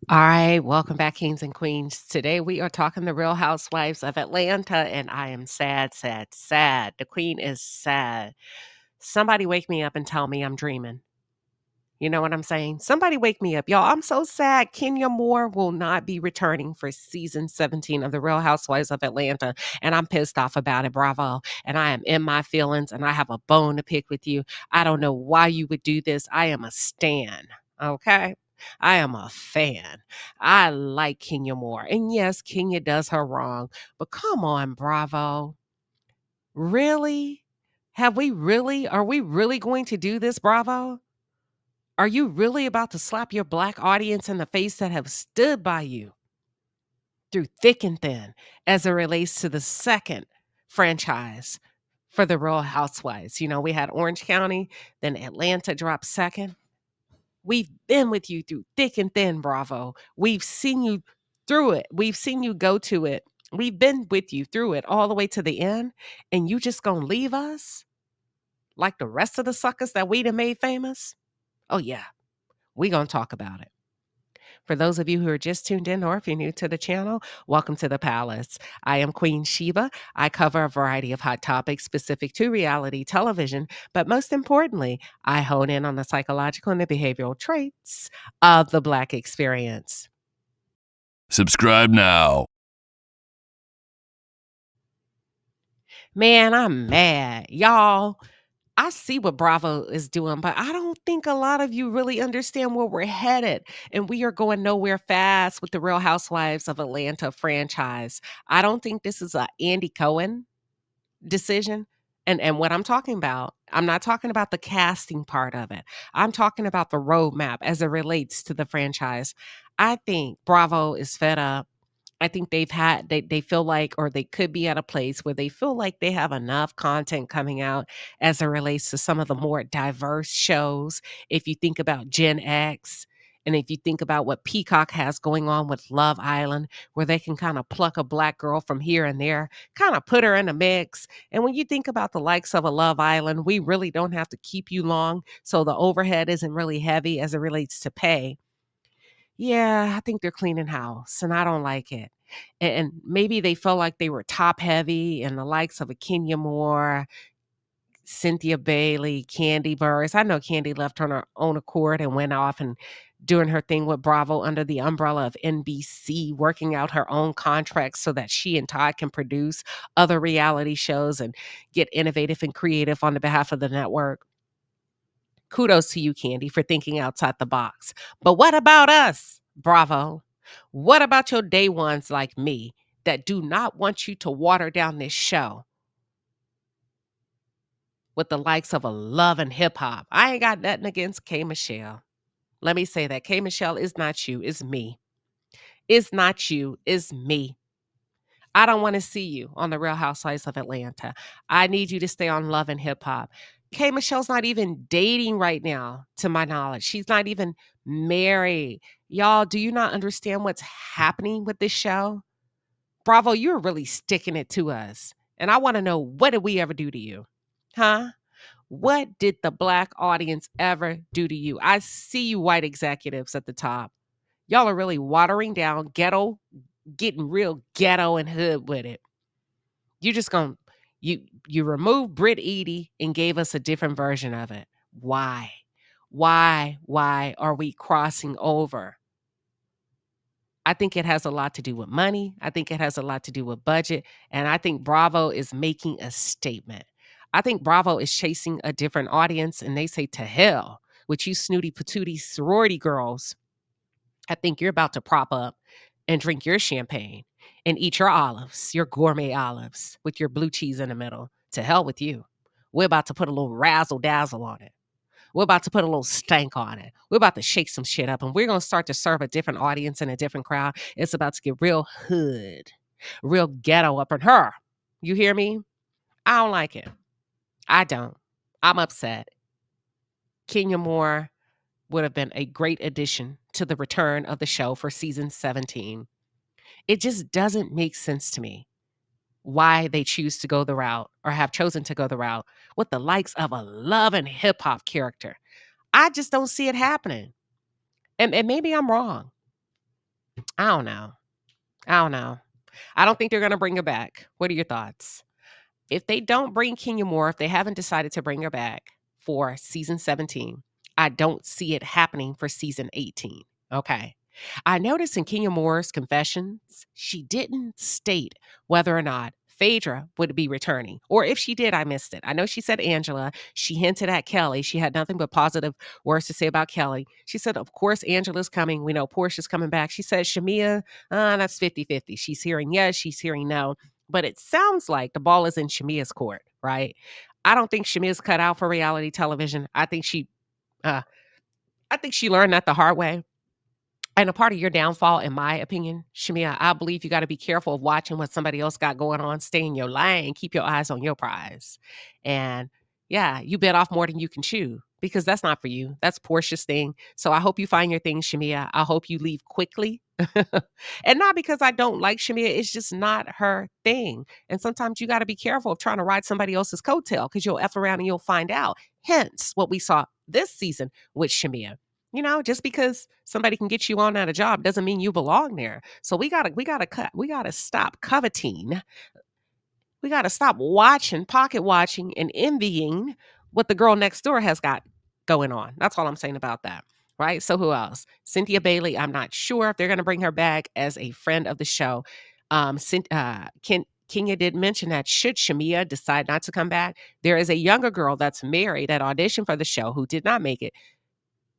All right, welcome back, kings and queens. Today we are talking the Real Housewives of Atlanta, and I am sad, sad, sad. The queen is sad. Somebody wake me up and tell me I'm dreaming. You know what I'm saying? Somebody wake me up. Y'all, I'm so sad. Kenya Moore will not be returning for season 17 of The Real Housewives of Atlanta. And I'm pissed off about it. Bravo. And I am in my feelings and I have a bone to pick with you. I don't know why you would do this. I am a stan. Okay. I am a fan. I like Kenya Moore. And yes, Kenya does her wrong. But come on, Bravo. Really? Are we really going to do this, Bravo? Are you really about to slap your Black audience in the face that have stood by you through thick and thin as it relates to the second franchise for the Real Housewives? You know, we had Orange County, then Atlanta dropped second. We've been with you through thick and thin, Bravo. We've seen you through it. We've seen you go to it. We've been with you through it all the way to the end, and you just gonna leave us like the rest of the suckers that we done made famous? Oh yeah, we gonna talk about it. For those of you who are just tuned in, or if you're new to the channel, welcome to the palace. I am Queen Sheba. I cover a variety of hot topics specific to reality television, but most importantly, I hone in on the psychological and the behavioral traits of the Black experience. Subscribe now. Man, I'm mad. Y'all, I see what Bravo is doing, but I don't think a lot of you really understand where we're headed. And we are going nowhere fast with the Real Housewives of Atlanta franchise. I don't think this is a Andy Cohen decision. And what I'm talking about, I'm not talking about the casting part of it. I'm talking about the roadmap as it relates to the franchise. I think Bravo is fed up. I think they feel like, or they could be at a place where they feel like they have enough content coming out as it relates to some of the more diverse shows. If you think about Gen X, and if you think about what Peacock has going on with Love Island, where they can kind of pluck a Black girl from here and there, kind of put her in a mix. And when you think about the likes of a Love Island, we really don't have to keep you long. So the overhead isn't really heavy as it relates to pay. Yeah, I think they're cleaning house, and I don't like it. And maybe they felt like they were top heavy and the likes of a Kenya Moore, Cynthia Bailey, Candy Burris. I know Candy left on her own accord and went off and doing her thing with Bravo under the umbrella of NBC, working out her own contracts so that she and Todd can produce other reality shows and get innovative and creative on the behalf of the network. Kudos to you, Candy, for thinking outside the box. But what about us? Bravo. What about your day ones like me that do not want you to water down this show with the likes of a Love and Hip Hop? I ain't got nothing against K. Michelle. Let me say that. K. Michelle is not you, it's me. It's not you, it's me. I don't want to see you on the Real Housewives of Atlanta. I need you to stay on Love and Hip Hop. K. Michelle's not even dating right now, to my knowledge. She's not even married. Y'all, do you not understand what's happening with this show? Bravo, you're really sticking it to us. And I want to know, what did we ever do to you? Huh? What did the Black audience ever do to you? I see you white executives at the top. Y'all are really watering down ghetto, getting real ghetto and hood with it. You just gonna you removed Brit Eady and gave us a different version of it. Why? Why are we crossing over? I think it has a lot to do with money. I think it has a lot to do with budget. And I think Bravo is making a statement. I think Bravo is chasing a different audience, and they say to hell with you snooty patootie sorority girls. I think you're about to prop up and drink your champagne and eat your olives, your gourmet olives with your blue cheese in the middle. To hell with you. We're about to put a little razzle dazzle on it. We're about to put a little stank on it. We're about to shake some shit up, and we're going to start to serve a different audience and a different crowd. It's about to get real hood, real ghetto up in her. You hear me? I don't like it. I don't. I'm upset. Kenya Moore would have been a great addition to the return of the show for season 17. It just doesn't make sense to me why they choose to go the route, or have chosen to go the route with the likes of a Love and Hip Hop character. I just don't see it happening. And maybe I'm wrong. I don't know. I don't know. I don't think they're gonna bring her back. What are your thoughts? If they don't bring Kenya Moore, if they haven't decided to bring her back for season 17, I don't see it happening for season 18. Okay. I noticed in Kenya Moore's confessions, she didn't state whether or not Phaedra would be returning, or if she did, I missed it. I know she said Angela. She hinted at Kelly. She had nothing but positive words to say about Kelly. She said, of course, Angela's coming. We know Portia's coming back. She said, Shamia, that's 50-50. She's hearing yes, she's hearing no. But it sounds like the ball is in Shamia's court, right? I don't think Shamia's cut out for reality television. Uh, I think she learned that the hard way. And a part of your downfall, in my opinion, Shamia, I believe you got to be careful of watching what somebody else got going on. Stay in your lane. Keep your eyes on your prize. And yeah, you bit off more than you can chew because that's not for you. That's Portia's thing. So I hope you find your thing, Shamia. I hope you leave quickly. And not because I don't like Shamia. It's just not her thing. And sometimes you got to be careful of trying to ride somebody else's coattail because you'll F around and you'll find out. Hence what we saw this season with Shamia. Just because somebody can get you on at a job doesn't mean you belong there. So we gotta stop coveting. We gotta stop pocket watching, and envying what the girl next door has got going on. That's all I'm saying about that. Right. So who else? Cynthia Bailey. I'm not sure if they're gonna bring her back as a friend of the show. Kenya did mention that should Shamia decide not to come back, there is a younger girl that's married that auditioned for the show who did not make it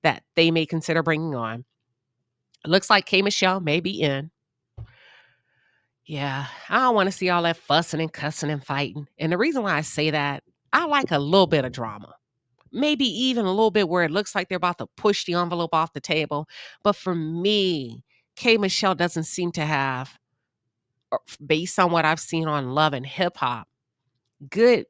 that they may consider bringing on. It looks like K. Michelle may be in. Yeah, I don't want to see all that fussing and cussing and fighting. And the reason why I say that, I like a little bit of drama. Maybe even a little bit where it looks like they're about to push the envelope off the table. But for me, K. Michelle doesn't seem to have, based on what I've seen on Love and Hip Hop, good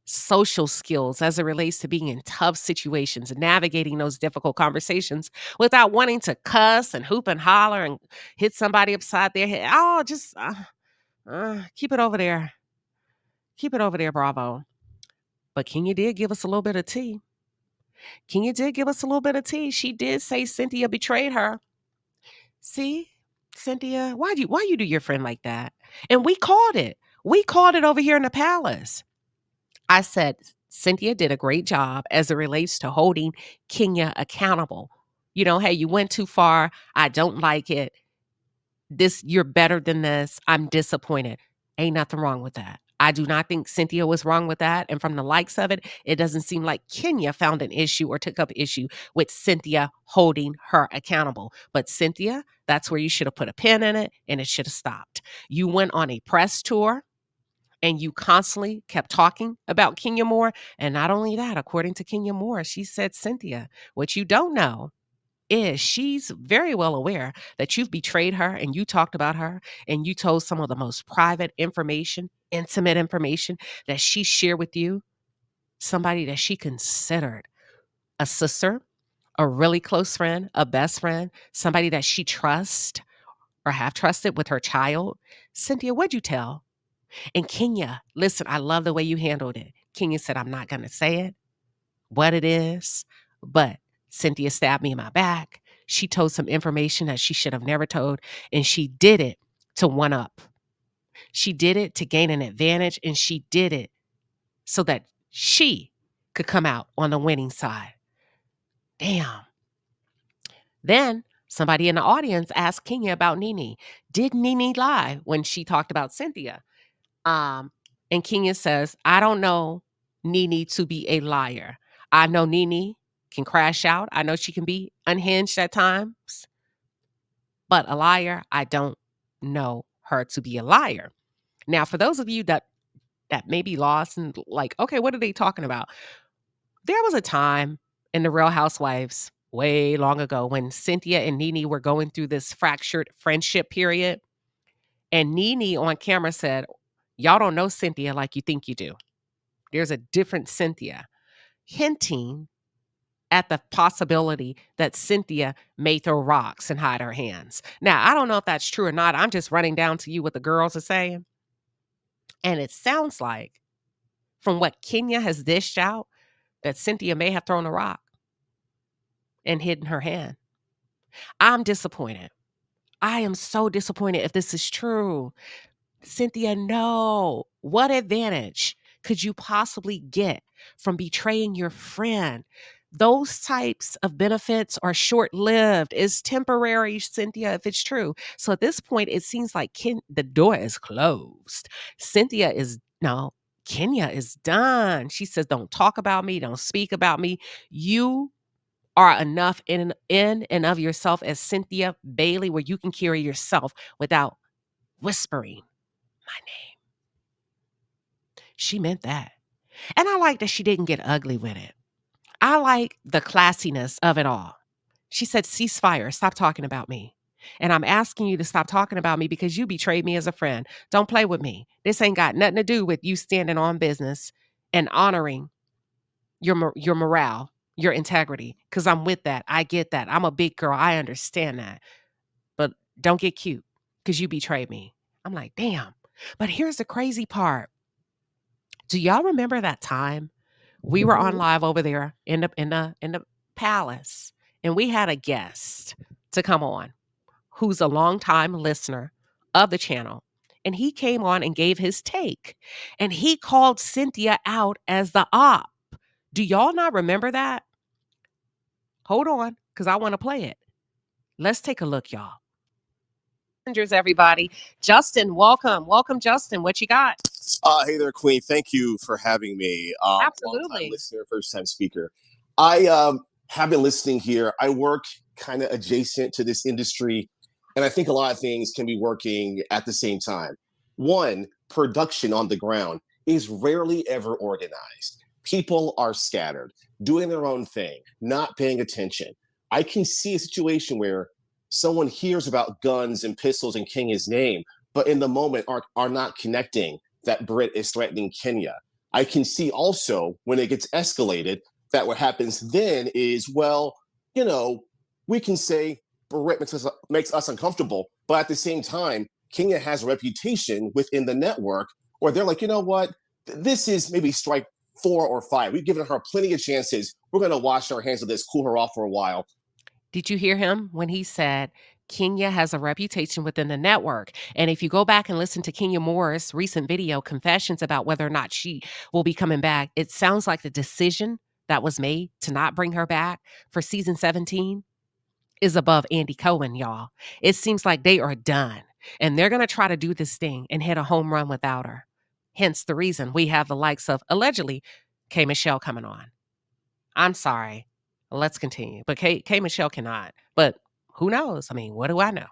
social skills as it relates to being in tough situations and navigating those difficult conversations without wanting to cuss and hoop and holler and hit somebody upside their head. Oh, just keep it over there. Keep it over there, Bravo. But Kenya did give us a little bit of tea. Kenya did give us a little bit of tea. She did say Cynthia betrayed her. See, Cynthia, why you do your friend like that? And we called it. We called it over here in the palace. I said, Cynthia did a great job as it relates to holding Kenya accountable. Hey, you went too far. I don't like it. You're better than this. I'm disappointed. Ain't nothing wrong with that. I do not think Cynthia was wrong with that. And from the likes of it, it doesn't seem like Kenya found an issue or took up issue with Cynthia holding her accountable. But Cynthia, that's where you should have put a pin in it and it should have stopped. You went on a press tour and you constantly kept talking about Kenya Moore. And not only that, according to Kenya Moore, she said, Cynthia, what you don't know is she's very well aware that you've betrayed her and you talked about her and you told some of the most private information, intimate information that she shared with you, somebody that she considered a sister, a really close friend, a best friend, somebody that she trusts or have trusted with her child. Cynthia, what'd you tell? And Kenya, listen, I love the way you handled it. Kenya said, I'm not going to say it, what it is, but Cynthia stabbed me in my back. She told some information that she should have never told, and she did it to one up. She did it to gain an advantage, and she did it so that she could come out on the winning side. Damn. Then somebody in the audience asked Kenya about Nene. Did Nene lie when she talked about Cynthia? And Kenya says, I don't know Nene to be a liar. I know Nene can crash out. I know she can be unhinged at times, but a liar, I don't know her to be a liar. Now, for those of you that may be lost and like, okay, what are they talking about? There was a time in the Real Housewives way long ago when Cynthia and Nene were going through this fractured friendship period. And Nene on camera said, y'all don't know Cynthia like you think you do. There's a different Cynthia, hinting at the possibility that Cynthia may throw rocks and hide her hands. Now, I don't know if that's true or not. I'm just running down to you what the girls are saying. And it sounds like, from what Kenya has dished out, that Cynthia may have thrown a rock. and hidden her hand. I'm disappointed. I am so disappointed if this is true. Cynthia, no. What advantage could you possibly get from betraying your friend? Those types of benefits are short lived. It's temporary, Cynthia, if it's true. So at this point, it seems like the door is closed. Cynthia is, no, Kenya is done. She says, don't talk about me, don't speak about me. You are enough in and of yourself as Cynthia Bailey, where you can carry yourself without whispering my name. She meant that. And I like that she didn't get ugly with it. I like the classiness of it all. She said, ceasefire, stop talking about me. And I'm asking you to stop talking about me because you betrayed me as a friend. Don't play with me. This ain't got nothing to do with you standing on business and honoring your morale, your integrity, because I'm with that. I get that. I'm a big girl. I understand that. But don't get cute because you betrayed me. I'm like, damn. But here's the crazy part. Do y'all remember that time we were on live over there in the palace, and we had a guest to come on who's a longtime listener of the channel, and he came on and gave his take, and he called Cynthia out as the op. Do y'all not remember that? Hold on, because I want to play it. Let's take a look, y'all. Everybody, Justin, welcome, Justin. What you got? Hey there, Queen. Thank you for having me. Absolutely. Long-time listener, first-time speaker. I have been listening here. I work kind of adjacent to this industry, and I think a lot of things can be working at the same time. One, production on the ground is rarely ever organized. People are scattered, doing their own thing, not paying attention. I can see a situation where someone hears about guns and pistols in Kenya's name, but in the moment are not connecting that Brit is threatening Kenya. I can see also when it gets escalated that what happens then is, well, you know, we can say Brit makes us uncomfortable, but at the same time, Kenya has a reputation within the network where they're like, you know what, this is maybe strike 4 or 5. We've given her plenty of chances. We're going to wash our hands of this, cool her off for a while. Did you hear him when he said Kenya has a reputation within the network? And if you go back and listen to Kenya Moore's recent video, Confessions, about whether or not she will be coming back, it sounds like the decision that was made to not bring her back for season 17 is above Andy Cohen, y'all. It seems like they are done. And they're going to try to do this thing and hit a home run without her. Hence the reason we have the likes of, allegedly, K. Michelle coming on. I'm sorry. Let's continue. But K Michelle cannot. But who knows? I mean, what do I know?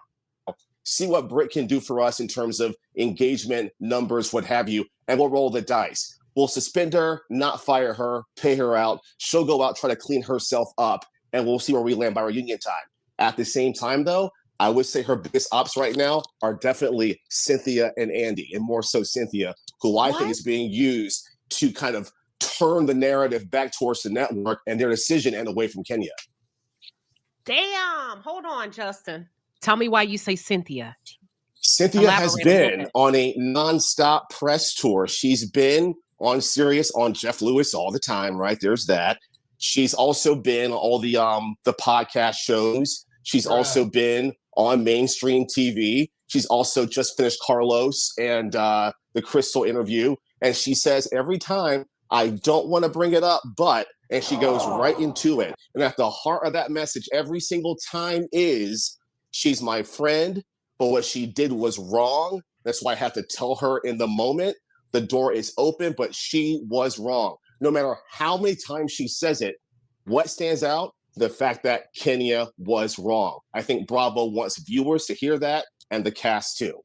See what Brit can do for us in terms of engagement, numbers, what have you, and we'll roll the dice. We'll suspend her, not fire her, pay her out. She'll go out, try to clean herself up, and we'll see where we land by reunion time. At the same time, though, I would say her biggest ops right now are definitely Cynthia and Andy, and more so Cynthia, who I think is being used to kind of turn the narrative back towards the network and their decision and away from Kenya. Damn. Hold on, Justin. Tell me why you say Cynthia. Cynthia has been on a nonstop press tour. She's been on Sirius, on Jeff Lewis all the time, right? There's that. She's also been on all the podcast shows. She's also been on mainstream TV. She's also just finished Carlos and the Crystal interview. And she says every time, I don't want to bring it up, but, and she goes right into it. And at the heart of that message every single time is, she's my friend, but what she did was wrong. That's why I have to tell her in the moment. The door is open, but she was wrong. No matter how many times she says it, what stands out? The fact that Kenya was wrong. I think Bravo wants viewers to hear that, and the cast too.